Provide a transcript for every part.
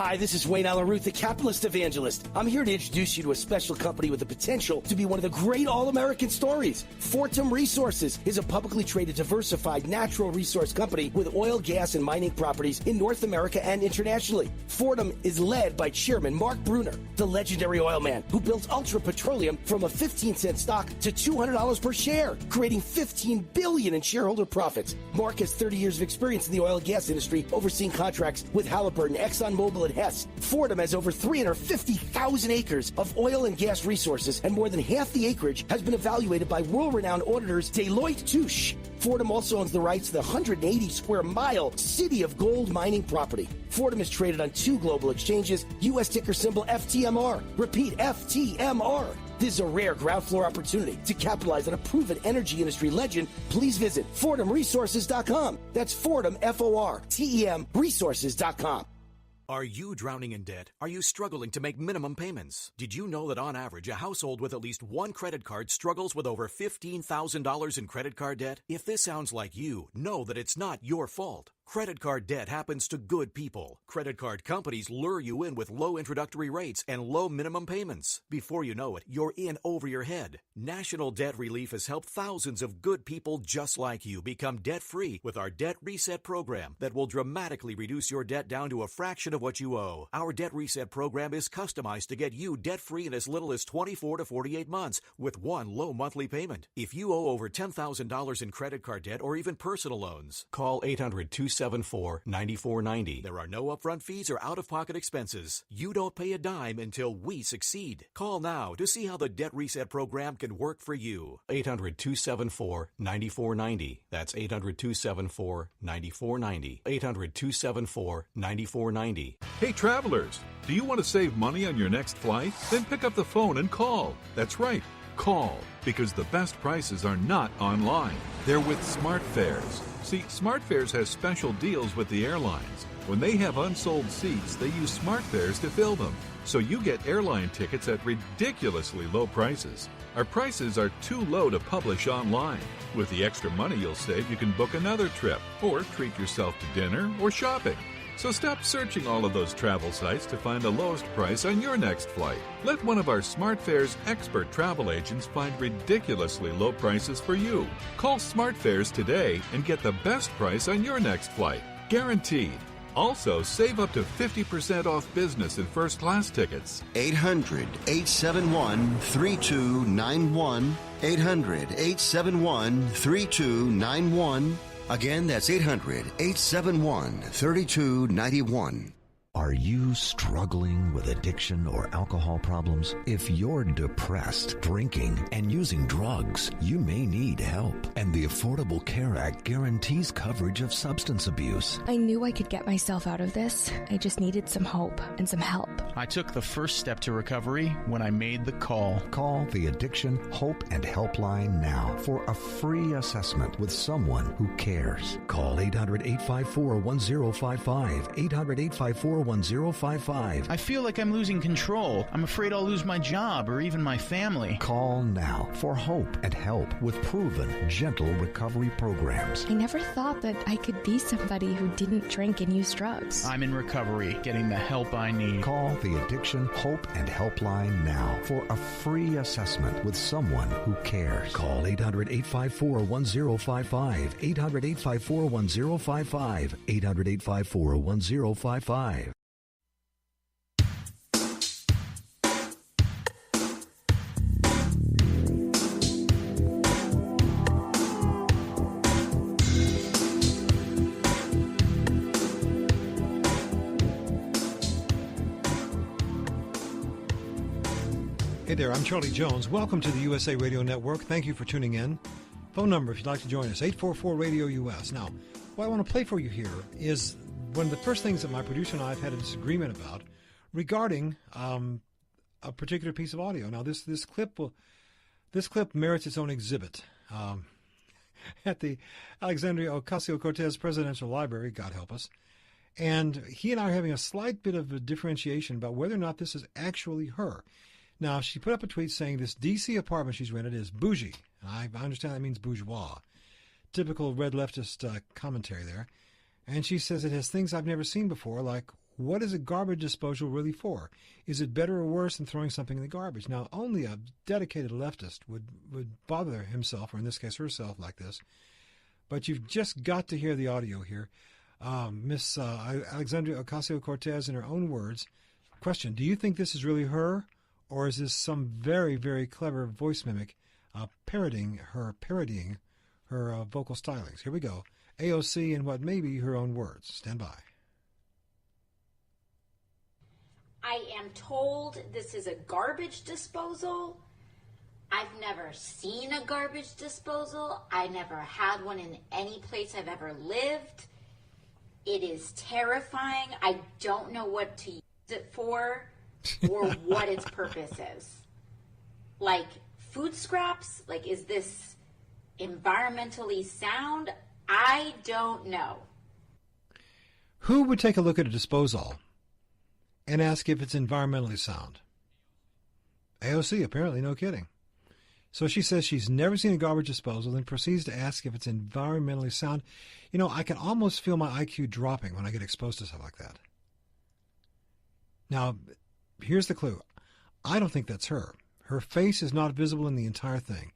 Hi, this is Wayne Alaruth, the capitalist evangelist. I'm here to introduce you to a special company with the potential to be one of the great all-American stories. Fortum Resources is a publicly traded, diversified natural resource company with oil, gas, and mining properties in North America and internationally. Fortum is led by Chairman Mark Bruner, the legendary oil man who built Ultra Petroleum from a 15-cent stock to $200 per share, creating $15 billion in shareholder profits. Mark has 30 years of experience in the oil and gas industry, overseeing contracts with Halliburton, ExxonMobil, and Hess. Fortum has over 350,000 acres of oil and gas resources, and more than half the acreage has been evaluated by world-renowned auditors Deloitte Touche. Fortum also owns the rights to the 180-square-mile City of Gold mining property. Fortum is traded on 2 global exchanges, U.S. ticker symbol FTMR. Repeat, FTMR. This is a rare ground floor opportunity to capitalize on a proven energy industry legend. Please visit FortumResources.com. That's Fortum, F-O-R-T-E-M, resources.com. Are you drowning in debt? Are you struggling to make minimum payments? Did you know that on average, a household with at least one credit card struggles with over $15,000 in credit card debt? If this sounds like you, know that it's not your fault. Credit card debt happens to good people. Credit card companies lure you in with low introductory rates and low minimum payments. Before you know it, you're in over your head. National Debt Relief has helped thousands of good people just like you become debt-free with our Debt Reset program that will dramatically reduce your debt down to a fraction of what you owe. Our Debt Reset program is customized to get you debt-free in as little as 24 to 48 months with one low monthly payment. If you owe over $10,000 in credit card debt or even personal loans, call 800-274-9490. There are no upfront fees or out-of-pocket expenses. You don't pay a dime until we succeed. Call now to see how the Debt Reset program can work for you. 800-274-9490. That's 800-274-9490. 800-274-9490. Hey travelers, do you want to save money on your next flight? Then pick up the phone and call. That's right, call, because the best prices are not online. They're with SmartFares. See, SmartFares has special deals with the airlines. When they have unsold seats, they use SmartFares to fill them. So you get airline tickets at ridiculously low prices. Our prices are too low to publish online. With the extra money you'll save, you can book another trip or treat yourself to dinner or shopping. So stop searching all of those travel sites to find the lowest price on your next flight. Let one of our SmartFares expert travel agents find ridiculously low prices for you. Call SmartFares today and get the best price on your next flight. Guaranteed. Also, save up to 50% off business and first-class tickets. 800-871-3291. 800-871-3291. Again, that's 800-871-3291. Are you struggling with addiction or alcohol problems? If you're depressed, drinking, and using drugs, you may need help. And the Affordable Care Act guarantees coverage of substance abuse. I knew I could get myself out of this. I just needed some hope and some help. I took the first step to recovery when I made the call. Call the Addiction Hope and Helpline now for a free assessment with someone who cares. Call 800-854-1055. 800-854-1055. I feel like I'm losing control. I'm afraid I'll lose my job or even my family. Call now for hope and help with proven, gentle recovery programs. I never thought that I could be somebody who didn't drink and use drugs. I'm in recovery, getting the help I need. Call the Addiction Hope and Helpline now for a free assessment with someone who cares. Call 800-854-1055. 800-854-1055. 800-854-1055. Hey there, I'm Charlie Jones. Welcome to the USA Radio Network. Thank you for tuning in. Phone number, if you'd like to join us, 844-RADIO-US. Now, what I want to play for you here is one of the first things that my producer and I have had a disagreement about regarding a particular piece of audio. Now, this clip merits its own exhibit at the Alexandria Ocasio-Cortez Presidential Library, God help us. And he and I are having a slight bit of a differentiation about whether or not this is actually her. Now, she put up a tweet saying this D.C. apartment she's rented is bougie. I understand that means bourgeois. Typical red leftist commentary there. And she says it has things I've never seen before, like what is a garbage disposal really for? Is it better or worse than throwing something in the garbage? Now, only a dedicated leftist would bother himself, or in this case herself, like this. But you've just got to hear the audio here. Miss Alexandria Ocasio-Cortez, in her own words, question, do you think this is really her, or is this some very, very clever voice mimic parodying her vocal stylings? Here we go. AOC in what may be her own words. Stand by. I am told this is a garbage disposal. I've never seen a garbage disposal. I never had one in any place I've ever lived. It is terrifying. I don't know what to use it for or what its purpose is. Like food scraps? Like, is this environmentally sound? I don't know. Who would take a look at a disposal and ask if it's environmentally sound? AOC, apparently, no kidding. So she says she's never seen a garbage disposal, then proceeds to ask if it's environmentally sound. You know, I can almost feel my IQ dropping when I get exposed to stuff like that. Now, here's the clue. I don't think that's her. Her face is not visible in the entire thing.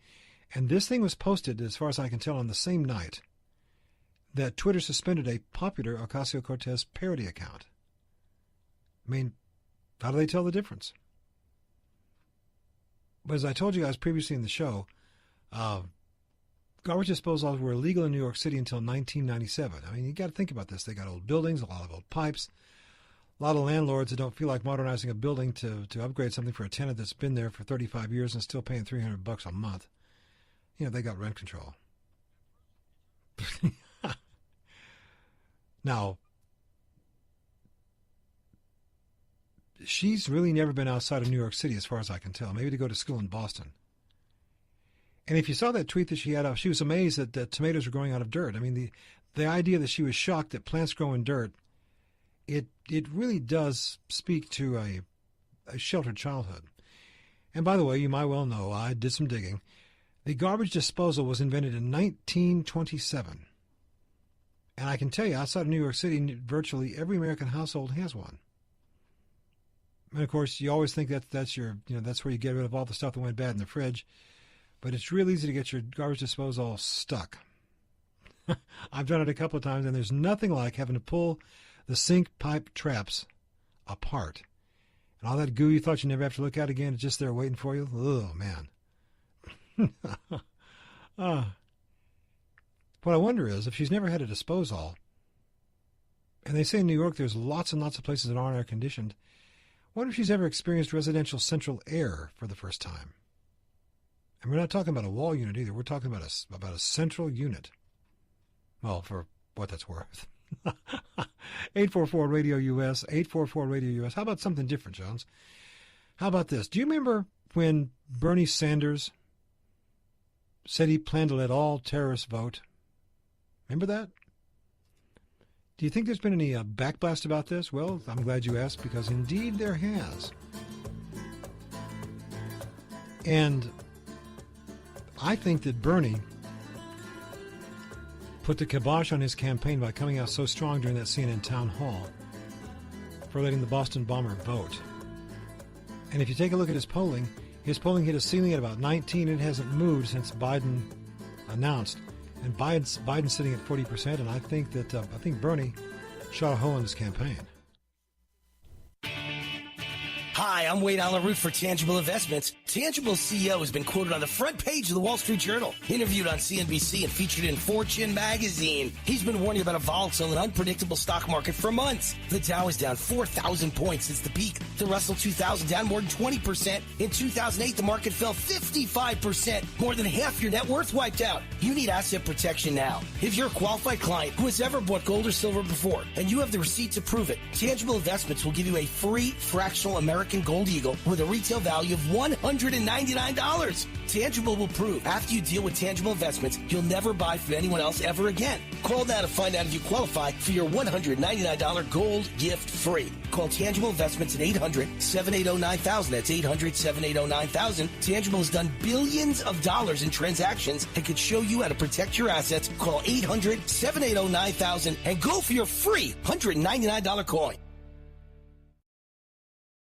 And this thing was posted, as far as I can tell, on the same night that Twitter suspended a popular Ocasio-Cortez parody account. I mean, how do they tell the difference? But as I told you guys previously in the show, garbage disposals were illegal in New York City until 1997. I mean, you got to think about this. They got old buildings, a lot of old pipes, a lot of landlords that don't feel like modernizing a building to upgrade something for a tenant that's been there for 35 years and still paying $300 a month. You know, they got rent control. Now, she's really never been outside of New York City as far as I can tell, maybe to go to school in Boston. And if you saw that tweet that she had, she was amazed that tomatoes were growing out of dirt. I mean, the idea that she was shocked that plants grow in dirt, it really does speak to a sheltered childhood. And by the way, you might well know, I did some digging. The garbage disposal was invented in 1927. And I can tell you, outside of New York City, virtually every American household has one. And of course, you always think that's where you get rid of all the stuff that went bad in the fridge. But it's real easy to get your garbage disposal stuck. I've done it a couple of times, and there's nothing like having to pull the sink pipe traps apart. And all that goo you thought you'd never have to look at again is just there waiting for you. Oh, man. What I wonder is, if she's never had a disposal, and they say in New York there's lots and lots of places that aren't air-conditioned, I wonder if she's ever experienced residential central air for the first time. And we're not talking about a wall unit either. We're talking about a central unit. Well, for what that's worth. 844-RADIO-US, 844-RADIO-US. How about something different, Jones? How about this? Do you remember when Bernie Sanders said he planned to let all terrorists vote? Remember that? Do you think there's been any backblast about this? Well, I'm glad you asked, because indeed there has. And I think that Bernie put the kibosh on his campaign by coming out so strong during that CNN town hall for letting the Boston bomber vote. And if you take a look at his polling hit a ceiling at about 19. It hasn't moved since Biden announced. And Biden's sitting at 40%, and I think Bernie shot a hole in his campaign. Hi, I'm Wade Alaroot for Tangible Investments. Tangible's CEO has been quoted on the front page of the Wall Street Journal, interviewed on CNBC, and featured in Fortune magazine. He's been warning about a volatile and unpredictable stock market for months. The Dow is down 4,000 points since the peak. The Russell 2000 down more than 20%. In 2008, the market fell 55%. More than half your net worth wiped out. You need asset protection now. If you're a qualified client who has ever bought gold or silver before, and you have the receipts to prove it, Tangible Investments will give you a free fractional American Gold Eagle with a retail value of $199. Tangible will prove after you deal with Tangible Investments, you'll never buy from anyone else ever again. Call now to find out if you qualify for your $199 gold gift free. Call Tangible Investments at 800-780-9000. That's 800-780-9000. Tangible has done billions of dollars in transactions and could show you how to protect your assets. Call 800-780-9000 and go for your free $199 coin.